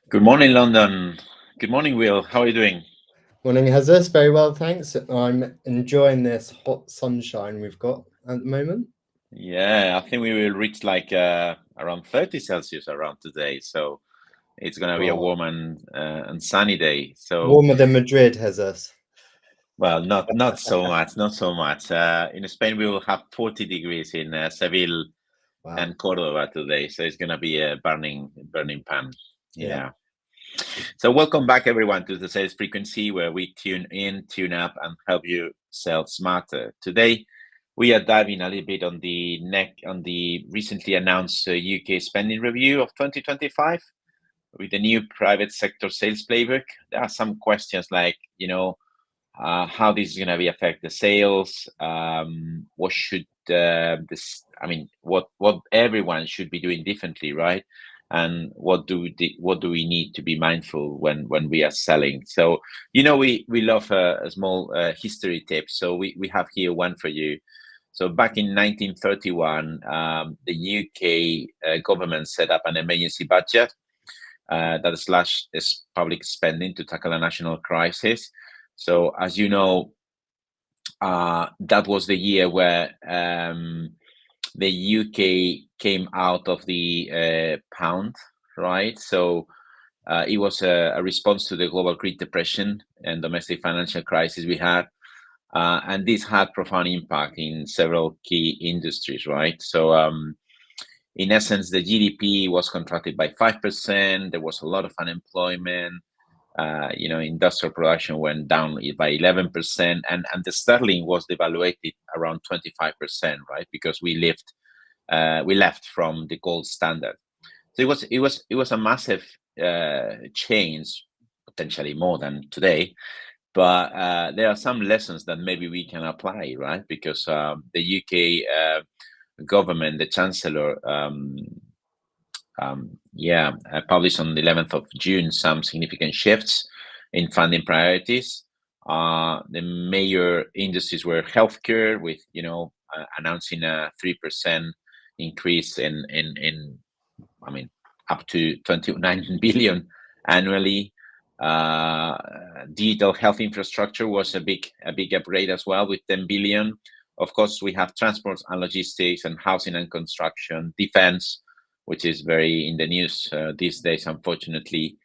Good morning, London. Good morning, Will. How are you doing? Morning, Hazard. Very well, thanks. I'm enjoying this hot sunshine we've got at the moment. Yeah, I think we will reach like around 30 Celsius around today. So it's gonna be a Wow. warm and sunny day. So Warmer than Madrid, Hazard. well, not so much, not so much. In Spain, we will have 40 degrees in Seville Wow. and Cordoba today. So it's gonna be a burning pan. Yeah. Yeah. So welcome back, everyone, to the Sales Frequency, where we tune in, tune up, and help you sell smarter. Today, we are diving a little bit on the recently announced UK spending review of 2025 with the new private sector sales playbook. There are some questions like, how this is going to be affect the sales. What should this? I mean, what everyone should be doing differently, right? And what do we need to be mindful when we are selling? So we love a small history tip. So we have here one for you. So back in 1931, the UK government set up an emergency budget that slashed its public spending to tackle a national crisis. So, as you know, that was the year where the UK came out of the pound, right? So it was a response to the global Great Depression and domestic financial crisis we had. And this had profound impact in several key industries, right? So, in essence, the GDP was contracted by 5%. There was a lot of unemployment. Industrial production went down by 11%, and the sterling was devaluated around 25%, right? Because we left from the gold standard. So it was a massive change, potentially more than today. But there are some lessons that maybe we can apply, right? Because the UK government, the chancellor, published on the 11th of June some significant shifts in funding priorities. The major industries were healthcare, with announcing a 3% increase in I mean up to 29 billion annually. Uh, Digital health infrastructure was a big upgrade as well, with 10 billion. Of course, we have transport and logistics and housing and construction, defense, which is very in the news these days, unfortunately,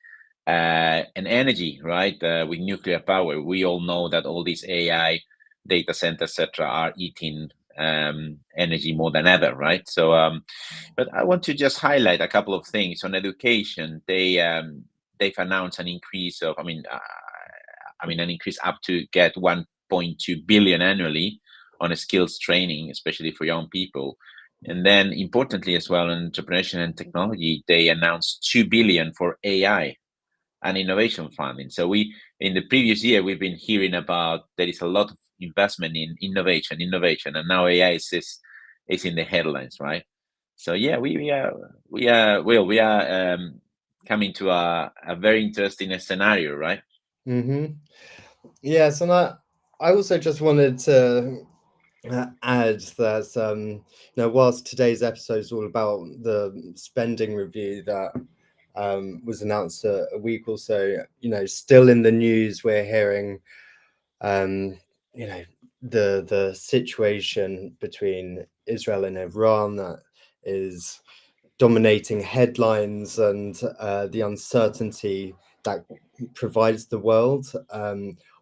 and energy, right? With nuclear power, we all know that all these AI data centers, etc., are eating energy more than ever, right? So, but I want to just highlight a couple of things on education. They've announced an increase of, an increase up to get 1.2 billion annually on a skills training, especially for young people. And then importantly as well, in entrepreneurship and technology, they announced 2 billion for AI and innovation funding. So in the previous year, we've been hearing about there is a lot of investment in innovation, and now AI is in the headlines, right? So yeah, we are coming to a very interesting scenario, right? Yes, and I also just wanted to add that whilst today's episode is all about the spending review that was announced a week or so, still in the news we're hearing um, you know, the situation between Israel and Iran that is dominating headlines, and the uncertainty that provides the world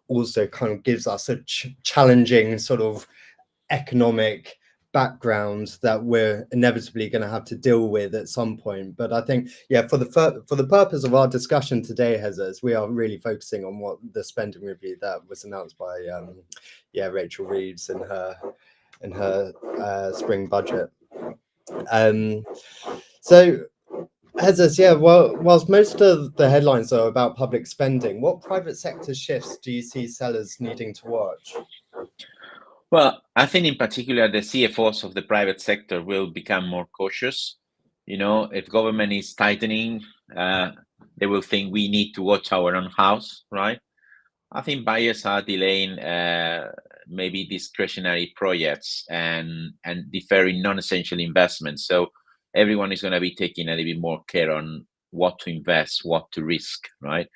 also kind of gives us a challenging sort of economic background that we're inevitably going to have to deal with at some point. But I think, yeah, for the purpose of our discussion today, Hezers, we are really focusing on what the spending review that was announced by Rachel Reeves in her spring budget. Um, so Hezers, yeah, well, whilst most of the headlines are about public spending, what private sector shifts do you see sellers needing to watch? Well, I think in particular the CFOs of the private sector will become more cautious. If government is tightening, uh, they will think we need to watch our own house, right? I think buyers are delaying maybe discretionary projects and deferring non-essential investments. So everyone is going to be taking a little bit more care what to invest, what to risk, right?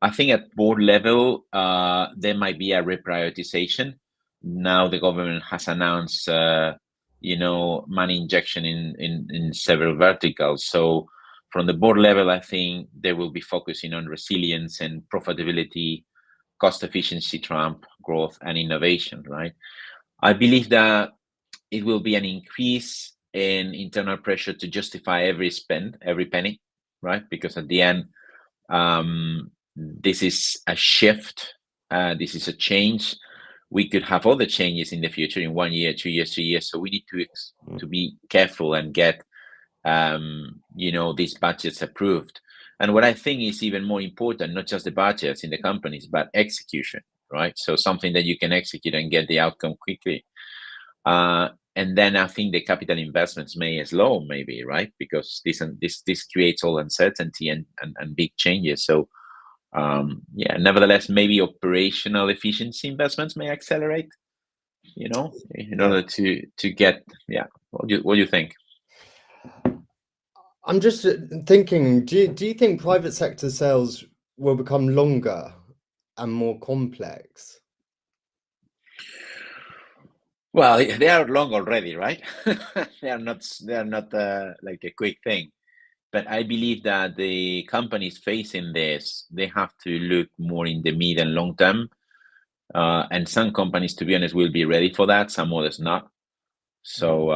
I think at board level, there might be a reprioritization. Now the government has announced, money injection in several verticals. So from the board level, I think they will be focusing on resilience and profitability, cost efficiency, Trump growth, and innovation. Right. I believe that it will be an increase in internal pressure to justify every spend, every penny, right? Because at the end, this is a shift. This is a change. We could have other changes in the future in 1 year, 2 years, 3 years. So we need to be careful and get these budgets approved. And what I think is even more important, not just the budgets in the companies, but execution, right? So something that you can execute and get the outcome quickly. And then I think the capital investments may slow, maybe, right? Because this creates all uncertainty and big changes. So nevertheless, maybe operational efficiency investments may accelerate, in order to get, What do you think? I'm just thinking, do you think private sector sales will become longer and more complex? Well, they are long already, right? They are not. They are not like a quick thing. But I believe that the companies facing this, they have to look more in the mid and long term. And some companies, to be honest, will be ready for that. Some others not. So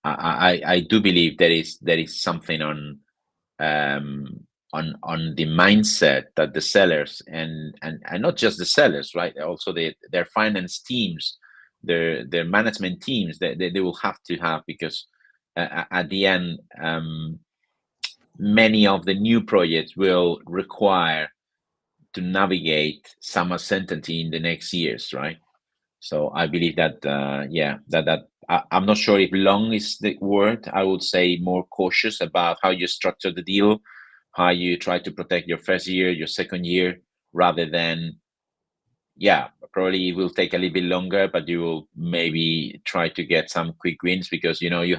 I do believe there is something on the mindset that the sellers and not just the sellers, right? Also their finance teams, their management teams, they will have to have, because at the end, many of the new projects will require to navigate some uncertainty in the next years, right? So I believe that I'm not sure if long is the word. I would say more cautious about how you structure the deal, how you try to protect your first year, your second year, rather than, probably it will take a little bit longer, but you will maybe try to get some quick wins, because you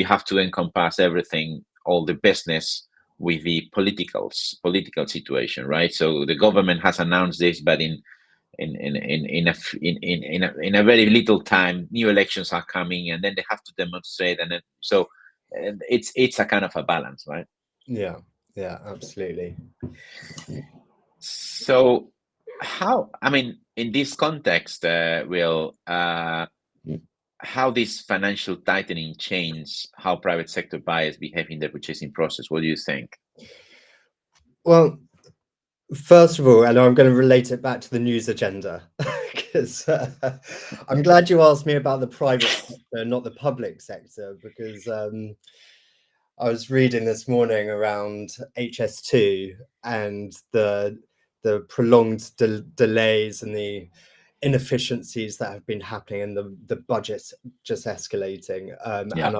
have to encompass everything, all the business with the political situation, right? So the government has announced this, but in a very little time, new elections are coming, and then they have to demonstrate, and then, so it's a kind of a balance, right? Yeah, absolutely. So how, I mean, in this context, will how this financial tightening change how private sector buyers behave in the purchasing process? What do you think? Well, first of all, and I'm going to relate it back to the news agenda, because I'm glad you asked me about the private sector, not the public sector, because I was reading this morning around HS2 and the prolonged delays and the inefficiencies that have been happening, and the budget just escalating. Yeah. And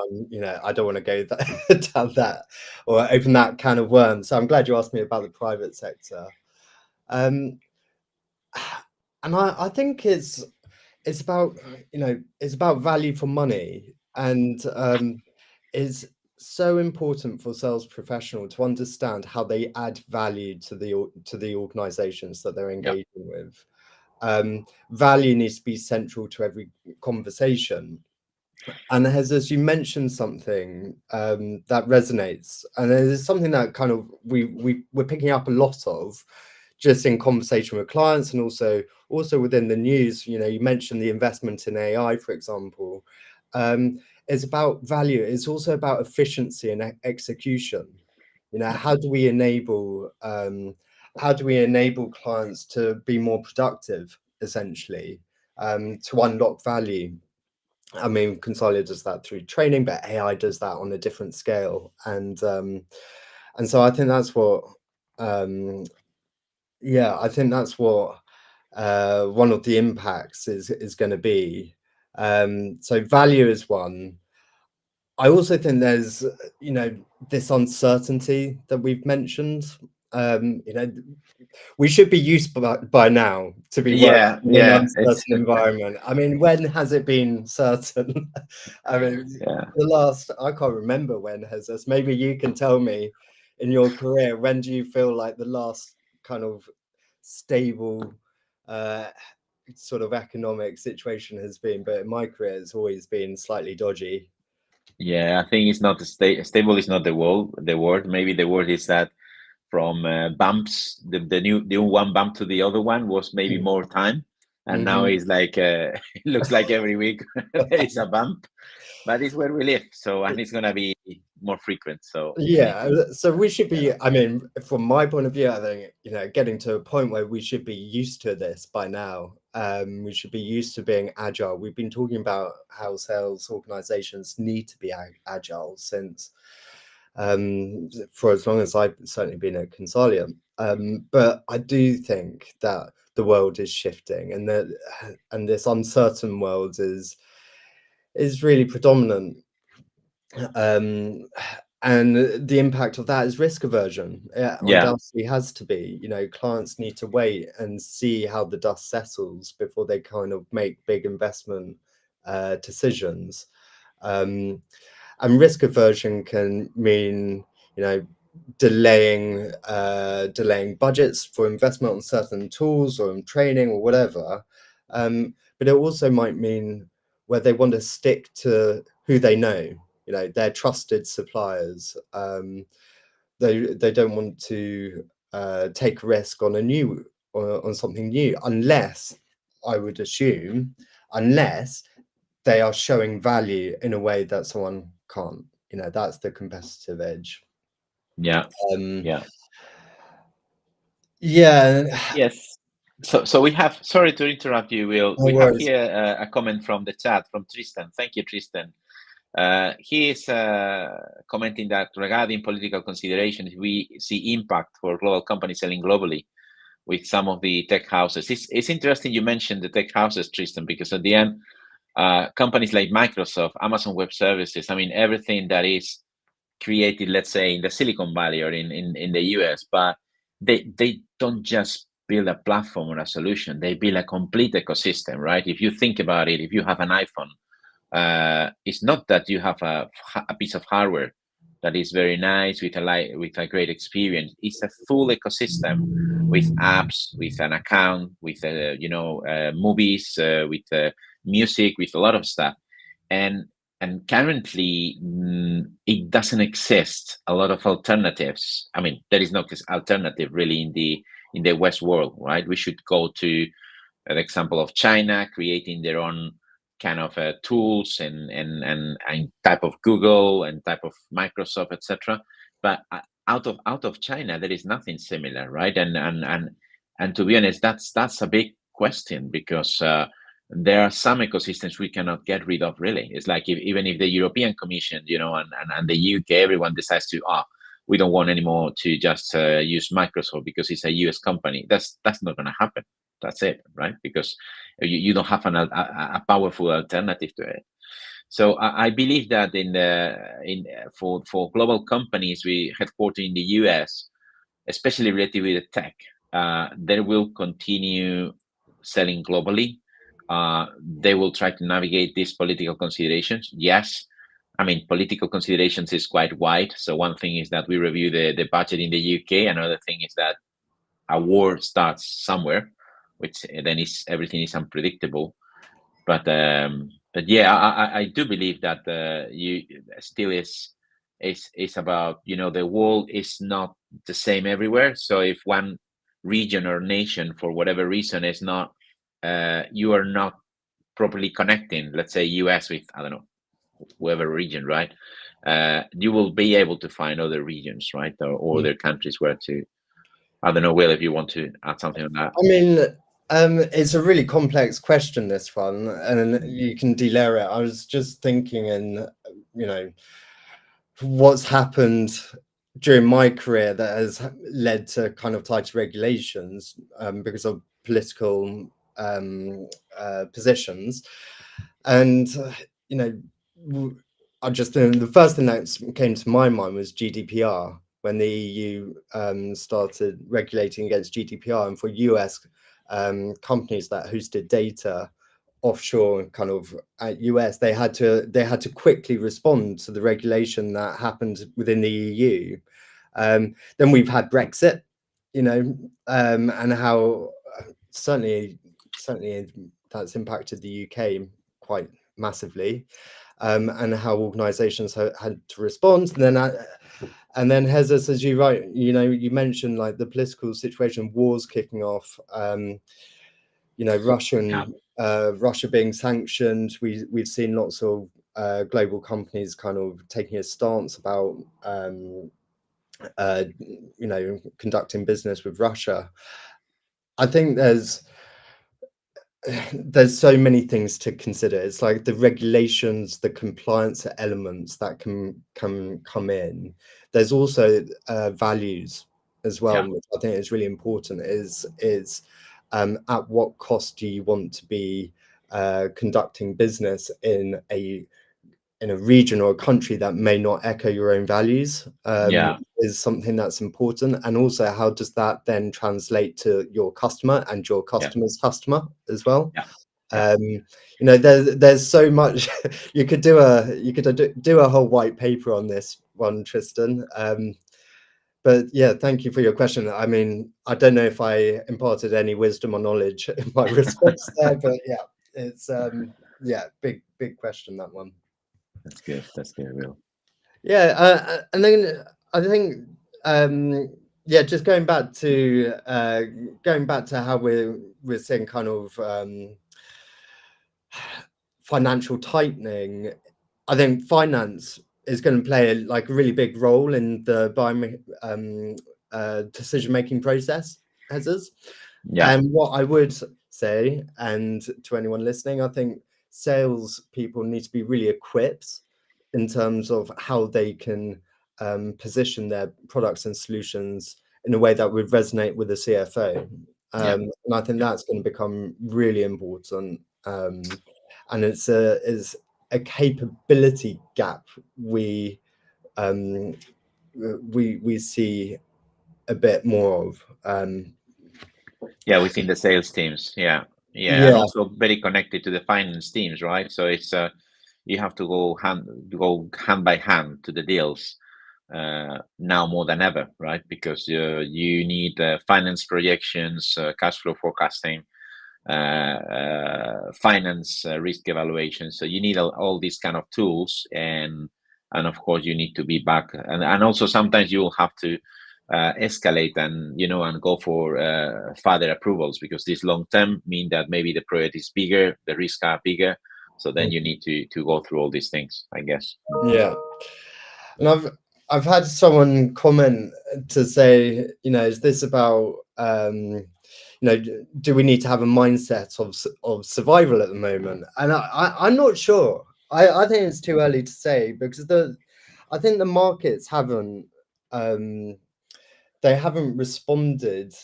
I don't want to go down that or open that can of worms. So I'm glad you asked me about the private sector. And I think it's about it's about value for money, and is so important for sales professional to understand how they add value to the organizations that they're Yeah. engaging with. Value needs to be central to every conversation. And as you mentioned something that resonates, and it is something that kind of we're picking up a lot of just in conversation with clients, and also within the news. You mentioned the investment in AI, for example. It's about value. It's also about efficiency and execution. How do we enable clients to be more productive, essentially, to unlock value? I mean, Consalia does that through training, but AI does that on a different scale. And so I think that's what I think that's what one of the impacts is going to be. So value is one. I also think there's this uncertainty that we've mentioned. We should be used by now to be working in an It's uncertain environment. I mean, when has it been certain? I mean, yeah. I can't remember when has this. Maybe you can tell me. in your career, when do you feel like the last kind of stable uh, sort of economic situation has been? But in my career, it's always been slightly dodgy. Yeah, I think it's not stable is not the word. The word, maybe the word is that from bumps, the one bump to the other one was maybe more time, and now Mm-hmm. it's like it looks like every week there is a bump, but it's where we live. So, and it's gonna be more frequent. So we need Yeah, to. so we should Yeah. be, I mean, from my point of view, I think, getting to a point where we should be used to this by now. We should be used to being agile. We've been talking about how sales organizations need to be agile since for as long as I've certainly been at Consalia. But I do think that the world is shifting, and this uncertain world is really predominant. Um, and the impact of that is risk aversion. It Yeah. undoubtedly has to be. Clients need to wait and see how the dust settles before they kind of make big investment decisions. Um, and risk aversion can mean, you know, delaying budgets for investment on certain tools or on training or whatever. But it also might mean where they want to stick to who they know, their trusted suppliers. They don't want to take a risk on on something new, unless, I would assume, unless they are showing value in a way that someone can't. That's the competitive edge. Yeah. Um, Yeah. yeah, Yes. So we have. Sorry to interrupt you, Will. no We have worries. here a comment from the chat from Tristan. Thank you, Tristan. He is commenting that regarding political considerations, we see impact for global companies selling globally with some of the tech houses. It's interesting you mentioned the tech houses, Tristan, because at the end, companies like Microsoft, Amazon Web Services, I mean, everything that is created, let's say, in the Silicon Valley or in the US, but they don't just build a platform or a solution. They build a complete ecosystem, right? If you think about it, if you have an iPhone, it's not that you have a piece of hardware that is very nice with a great experience. It's a full ecosystem with apps, with an account, with movies, with music, with a lot of stuff, and currently it doesn't exist a lot of alternatives. I mean, there is no alternative really in the West world, right? We should go to an example of China creating their own kind of tools and type of Google and type of Microsoft, etc. But out of China, there is nothing similar, right? And to be honest, that's a big question because there are some ecosystems we cannot get rid of. Really, it's like even if the European Commission, and the UK, everyone decides to we don't want anymore to just use Microsoft because it's a US company. That's not going to happen. That's it, right? Because you don't have a powerful alternative to it. So I believe that for global companies we headquartered in the US, especially related with the tech, they will continue selling globally. They will try to navigate these political considerations. Yes, I mean, political considerations is quite wide. So one thing is that we review the budget in the UK. Another thing is that a war starts somewhere, which then is everything is unpredictable. But yeah, I do believe that you still is about the world is not the same everywhere. So if one region or nation for whatever reason is not you are not properly connecting, let's say US with I don't know whoever region, right? You will be able to find other regions, right, or other countries where to. I don't know, Will, if you want to add something on that. I mean, it's a really complex question, this one, and Mm. you can delayer it. I was just thinking, you know, what's happened during my career that has led to kind of tighter regulations because of political positions. And, you know, I just the first thing that came to my mind was GDPR when the EU started regulating against GDPR, and for US companies that hosted data offshore kind of at US, they had to quickly respond to the regulation that happened within the EU. Then we've had Brexit, and how certainly that's impacted the UK quite massively, and how organisations had to respond. And then Hezes, as you mentioned, like the political situation, wars kicking off, Russia being sanctioned. We've seen lots of global companies kind of taking a stance about conducting business with Russia. I think there's so many things to consider. It's like the regulations, the compliance elements that can come in. There's also values as well, which I think is really important. Is at what cost do you want to be conducting business in a region or a country that may not echo your own values, is something that's important. And also, how does that then translate to your customer and your customer's customer as well? There's so much. You could do a whole white paper on this one, Tristan. But yeah, thank you for your question. I mean, I don't know if I imparted any wisdom or knowledge in my response there, but yeah, it's big question, that one. That's good. That's good, Will. Yeah, and then I think just going back to how we're seeing kind of financial tightening. I think finance is going to play a really big role in the decision-making process, Hezes. And what I would say, and to anyone listening, I think sales people need to be really equipped in terms of how they can position their products and solutions in a way that would resonate with the CFO. And I think that's going to become really important. And it's a capability gap we see a bit more of. Within the sales teams. And also very connected to the finance teams, right? So it's you have to go hand by hand to the deals now more than ever, right? Because you need finance projections, cash flow forecasting, finance risk evaluation. So you need all these kind of tools, and of course you need to be back, and also sometimes you will have to escalate and go for further approvals, because this long term mean that maybe the project is bigger, the risks are bigger, so then you need to go through all these things, I guess. And I've had someone comment to say, is this about do we need to have a mindset of survival at the moment? And I'm not sure. I think it's too early to say, because I think the markets haven't responded,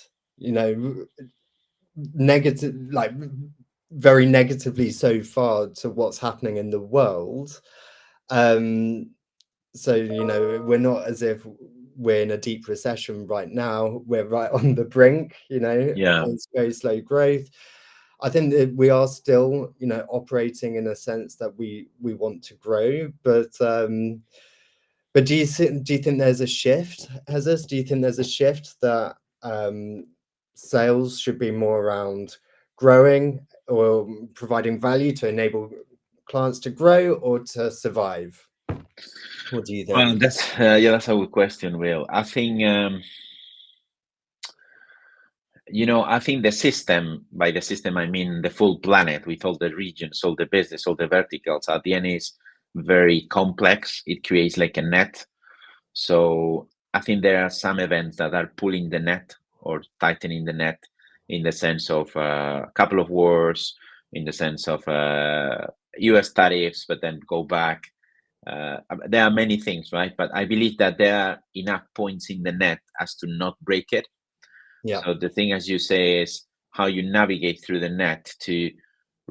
very negatively so far to what's happening in the world. So we're not as if we're in a deep recession right now. We're right on the brink. It's very slow growth. I think that we are still operating in a sense that we want to grow, but do you think there's a shift, Hezes? Do you think there's a shift that sales should be more around growing or providing value to enable clients to grow or to survive? What do you think? Well, that's a good question, Will. I think I think the system, by the system I mean the full planet, with all the regions, all the business, all the verticals, at the end is very complex. It creates like a net. So I think there are some events that are pulling the net or tightening the net, in the sense of a couple of wars, in the sense of US tariffs, but then go back. There are many things, right? But I believe that there are enough points in the net as to not break it. So the thing, as you say, is how you navigate through the net to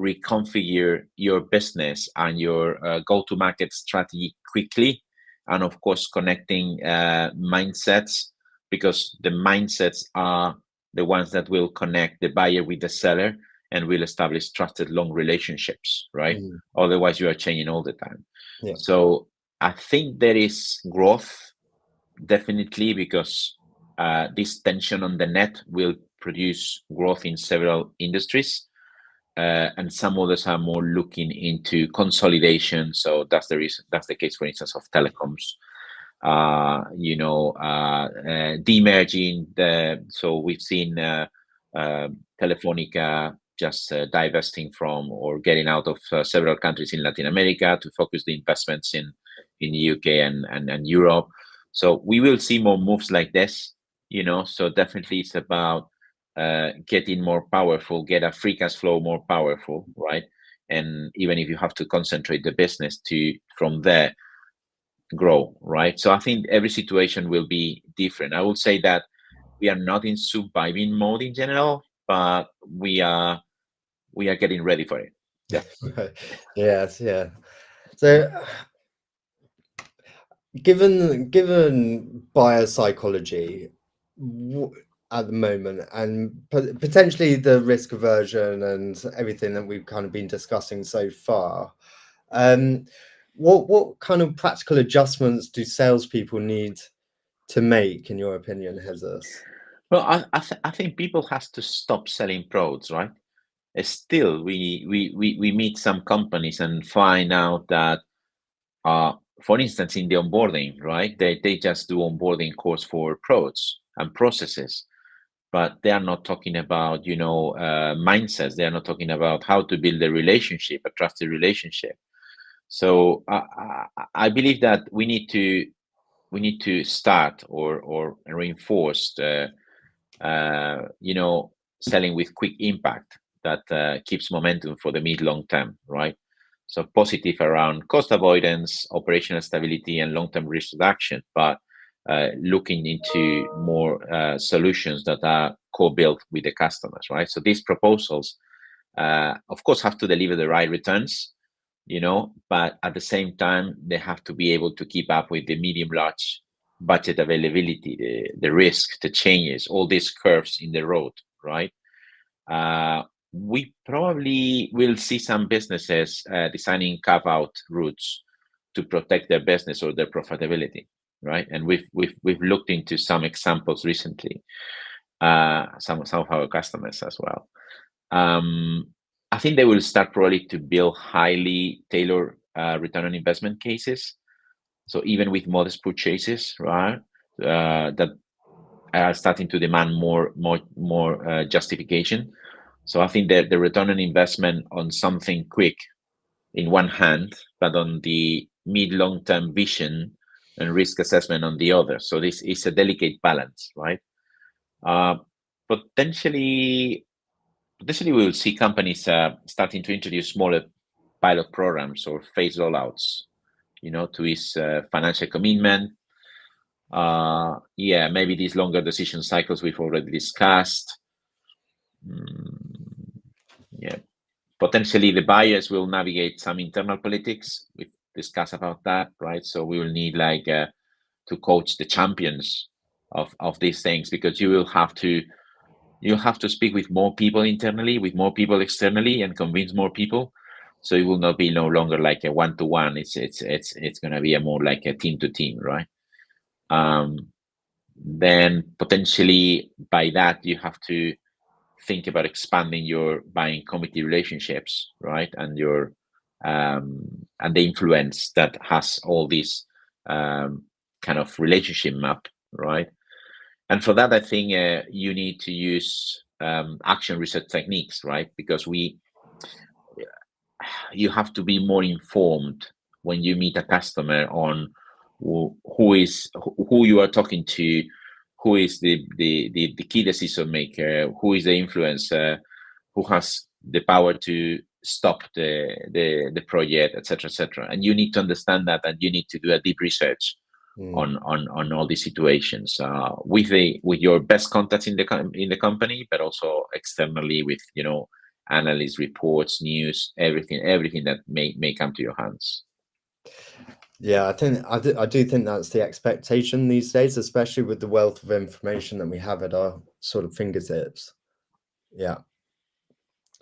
reconfigure your business and your go-to-market strategy quickly, and of course connecting mindsets, because the mindsets are the ones that will connect the buyer with the seller and will establish trusted long relationships, right? Otherwise you are changing all the time. So I think there is growth definitely, because this tension on the net will produce growth in several industries, and some others are more looking into consolidation. So that's the reason. That's the case, for instance, of telecoms. Demerging. So we've seen Telefonica just divesting from or getting out of several countries in Latin America to focus the investments in the UK and Europe. So we will see more moves like this. So definitely it's about getting more powerful, get a free cash flow more powerful, right? And even if you have to concentrate the business to from there grow, right? So I think every situation will be different. I would say that we are not in surviving mode in general, but we are getting ready for it. Yeah. Yes, yeah. So given biopsychology at the moment, and potentially the risk aversion and everything that we've kind of been discussing so far, what kind of practical adjustments do salespeople need to make, in your opinion, Jesus? Well, I think people has to stop selling products, right? Still, we meet some companies and find out that, for instance, in the onboarding, right? They just do onboarding course for products and processes, but they are not talking about mindsets. They are not talking about how to build a relationship, a trusted relationship. So I believe that we need to start or reinforce selling with quick impact that keeps momentum for the mid long term, right? So positive around cost avoidance, operational stability, and long term risk reduction, but looking into more solutions that are co-built with the customers, right? So these proposals, of course, have to deliver the right returns, but at the same time, they have to be able to keep up with the medium large budget availability, the risk, the changes, all these curves in the road, right? We probably will see some businesses designing carve out routes to protect their business or their profitability, right? And we've looked into some examples recently, some of our customers as well. I think they will start probably to build highly tailored return on investment cases. So even with modest purchases, right, that are starting to demand more justification. So I think that the return on investment on something quick in one hand, but on the mid long term vision and risk assessment on the other. So this is a delicate balance, right? Uh, potentially, potentially we will see companies starting to introduce smaller pilot programs or phase rollouts, to its financial commitment. Yeah, maybe these longer decision cycles we've already discussed. Yeah, potentially the buyers will navigate some internal politics. We've discussed about that, right? So we will need to coach the champions of these things, because you'll have to speak with more people internally, with more people externally, and convince more people. So it will not be no longer like a one-to-one. It's going to be a more like a team-to-team, right? Then potentially by that you have to think about expanding your buying committee relationships, right? And your and the influence that has all this kind of relationship map, right? And for that, I think you need to use action research techniques, right? Because you have to be more informed when you meet a customer on who you are talking to, who is the key decision maker, who is the influencer, who has the power to stop the project, etc., etc. And you need to understand that, and you need to do a deep research on all these situations with your best contacts in the company, but also externally with analysts, reports, news, everything that may come to your hands. Yeah, I do think that's the expectation these days, especially with the wealth of information that we have at our sort of fingertips. Yeah.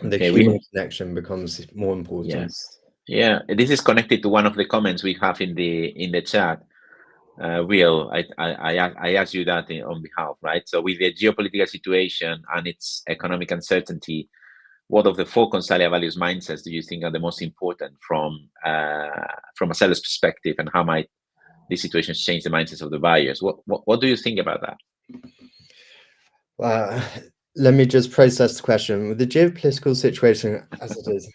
The Okay, human connection becomes more important. yes, yeah. This is connected to one of the comments we have in the chat. Will, I ask you that on behalf, right? So with the geopolitical situation and its economic uncertainty, what of the four Consalia values mindsets do you think are the most important from a seller's perspective, and how might these situations change the mindsets of the buyers? What do you think about that? Let me just process the question. With the geopolitical situation as it is,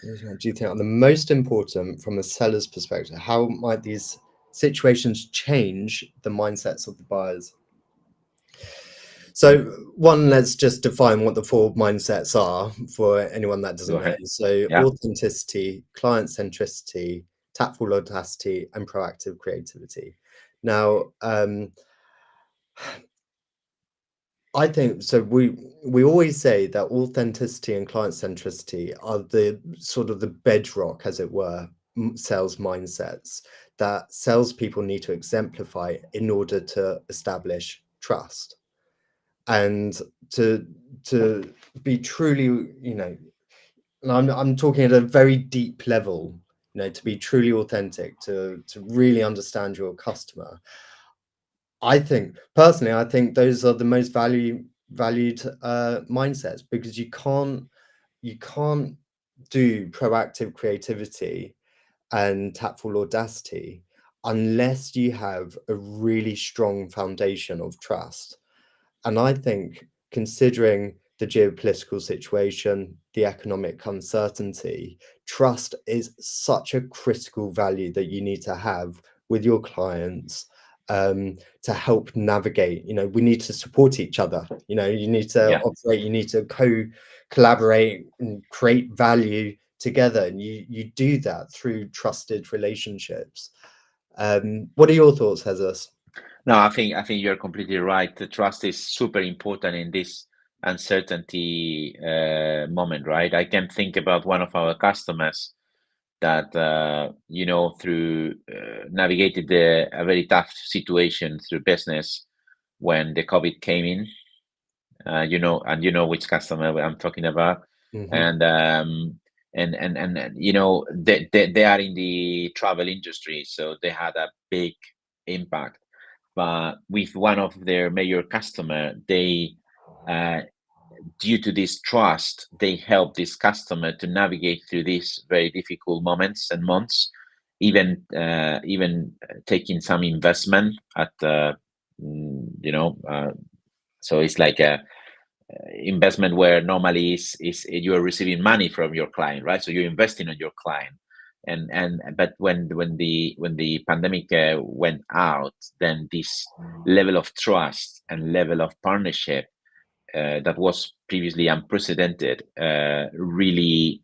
do you think are the most important from a seller's perspective? How might these situations change the mindsets of the buyers? So one, let's just define what the four mindsets are for anyone that doesn't Go know. ahead. So Yeah. authenticity, client centricity, tactful audacity, and proactive creativity. Now, I think so. We always say that authenticity and client centricity are the sort of the bedrock, as it were, sales mindsets that salespeople need to exemplify in order to establish trust and to be truly, and I'm talking at a very deep level, to be truly authentic, to really understand your customer. I think those are the most valued mindsets, because you can't do proactive creativity and tactful audacity unless you have a really strong foundation of trust. And I think, considering the geopolitical situation, the economic uncertainty, trust is such a critical value that you need to have with your clients, to help navigate. We need to support each other. You need to operate, you need to collaborate and create value together. And you do that through trusted relationships. What are your thoughts, Jesus? No, I think you're completely right. The trust is super important in this uncertainty moment, right? I can think about one of our customers that through navigated a very tough situation through business when the COVID came in. And you know which customer I'm talking about. Mm-hmm. And they are in the travel industry, so they had a big impact. But with one of their major customer, they due to this trust, they help this customer to navigate through these very difficult moments and months, even taking some investment at so it's like a investment where normally is you are receiving money from your client, right? So you're investing on your client. But when the pandemic went out, then this level of trust and level of partnership that was previously unprecedented really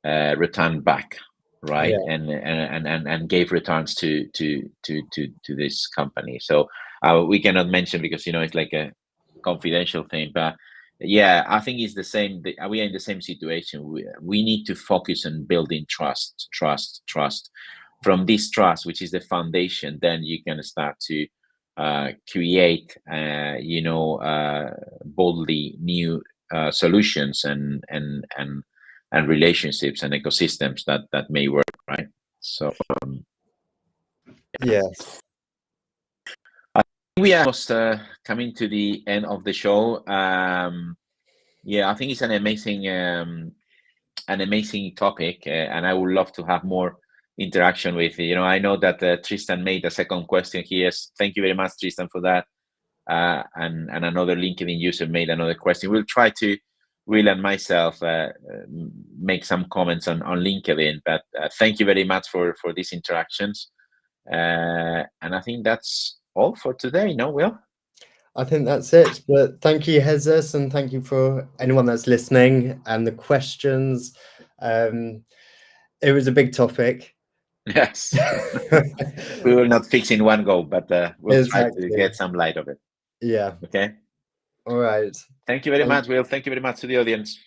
returned back, right? Yeah. And gave returns to this company. So we cannot mention, because it's like a confidential thing, but yeah, I think it's the same. We are in the same situation. We need to focus on building trust. From this trust, which is the foundation, then you can start to create boldly new solutions and relationships and ecosystems that may work, right? So Yes. we are almost coming to the end of the show. Yeah, I think it's an amazing topic, and I would love to have more interaction with you. I know that Tristan made a second question here. Thank you very much, Tristan, for that. And another LinkedIn user made another question. We'll try to, Will and myself, make some comments on LinkedIn. But thank you very much for these interactions. And I think that's all for today. No, Will? I think that's it. But thank you, Jesus, and thank you for anyone that's listening and the questions. It was a big topic. Yes. We will not fix in one go, but we'll try to Exactly. get some light of it. Yeah. Okay. All right. Thank you very much, Will. Thank you very much to the audience.